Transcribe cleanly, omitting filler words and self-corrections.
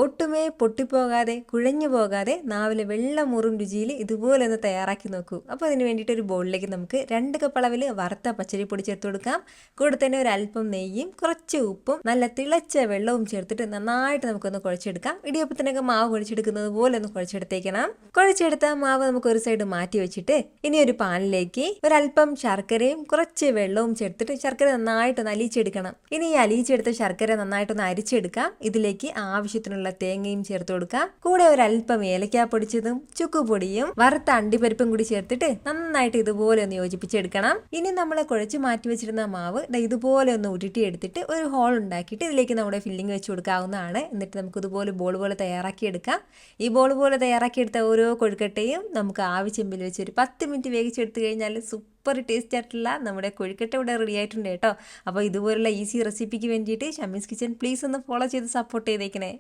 ഒട്ടുമേ പൊട്ടിപ്പോകാതെ കുഴഞ്ഞു പോകാതെ നാവിലെ വെള്ളമുറും രുചിയിൽ ഇതുപോലെ ഒന്ന് തയ്യാറാക്കി നോക്കൂ. അപ്പോൾ അതിന് വേണ്ടിയിട്ട് ഒരു ബൗളിലേക്ക് നമുക്ക് 2 കപ്പ് അളവിൽ വറുത്ത പച്ചരിപ്പൊടി ചേർത്ത് കൊടുക്കാം. കൂടെ തന്നെ ഒരു അല്പം നെയ്യും കുറച്ച് ഉപ്പും നല്ല തിളച്ച വെള്ളവും ചേർത്തിട്ട് നന്നായിട്ട് നമുക്കൊന്ന് കുഴച്ചെടുക്കാം. ഇടിയപ്പത്തിനൊക്കെ മാവ് കുഴച്ചെടുക്കുന്നത് പോലെ ഒന്ന് കുഴച്ചെടുത്തേക്കണം. കുഴച്ചെടുത്ത മാവ് നമുക്ക് ഒരു സൈഡ് മാറ്റി വെച്ചിട്ട് ഇനി ഒരു പാനിലേക്ക് ഒരല്പം ശർക്കരയും കുറച്ച് വെള്ളവും ചേർത്തിട്ട് ശർക്കര നന്നായിട്ടൊന്ന് അലിയിച്ചെടുക്കണം. ഇനി ഈ അലിയിച്ചെടുത്ത ശർക്കര നന്നായിട്ടൊന്ന് അരിച്ചെടുക്കാം. ഇതിലേക്ക് ആവശ്യത്തിനുള്ള തേങ്ങയും ചേർത്ത് കൊടുക്കാം. കൂടെ ഒരല്പം ഏലക്ക പൊടിച്ചതും ചുക്കുപൊടിയും വറുത്ത അണ്ടിപ്പരിപ്പും കൂടി ചേർത്തിട്ട് നന്നായിട്ട് ഇതുപോലെ ഒന്ന് യോജിപ്പിച്ചെടുക്കണം. ഇനി നമ്മൾ കുഴച്ച് മാറ്റി വെച്ചിരുന്ന മാവ് ഇതുപോലെ ഒന്ന് ഉരുട്ടിയെടുത്തിട്ട് ഒരു ഹോൾ ഉണ്ടാക്കിയിട്ട് ഇതിലേക്ക് നമ്മുടെ ഫില്ലിംഗ് വെച്ച് കൊടുക്കാവുന്നതാണ്. എന്നിട്ട് നമുക്ക് ഇതുപോലെ ബോൾ പോലെ തയ്യാറാക്കിയെടുക്കാം. ഈ ബോൾ പോലെ തയ്യാറാക്കിയെടുത്ത ഓരോ കൊഴുക്കട്ടയും നമുക്ക് ആവശ്യമെങ്കിൽ വെച്ച് ഒരു 10 മിനിറ്റ് വേവിച്ചെടുത്ത് കഴിഞ്ഞാൽ സൂപ്പർ ടേസ്റ്റ് ആയിട്ടുള്ള നമ്മുടെ കൊഴുക്കട്ട ഇവിടെ റെഡി ആയിട്ടുണ്ട് കേട്ടോ. അപ്പോൾ ഇതുപോലുള്ള ഈസി റെസിപ്പിക്ക് വേണ്ടിയിട്ട് ഷമീസ് കിച്ചൻ പ്ലീസ് ഒന്ന് ഫോളോ ചെയ്ത് സപ്പോർട്ട് ചെയ്തേക്കണേ.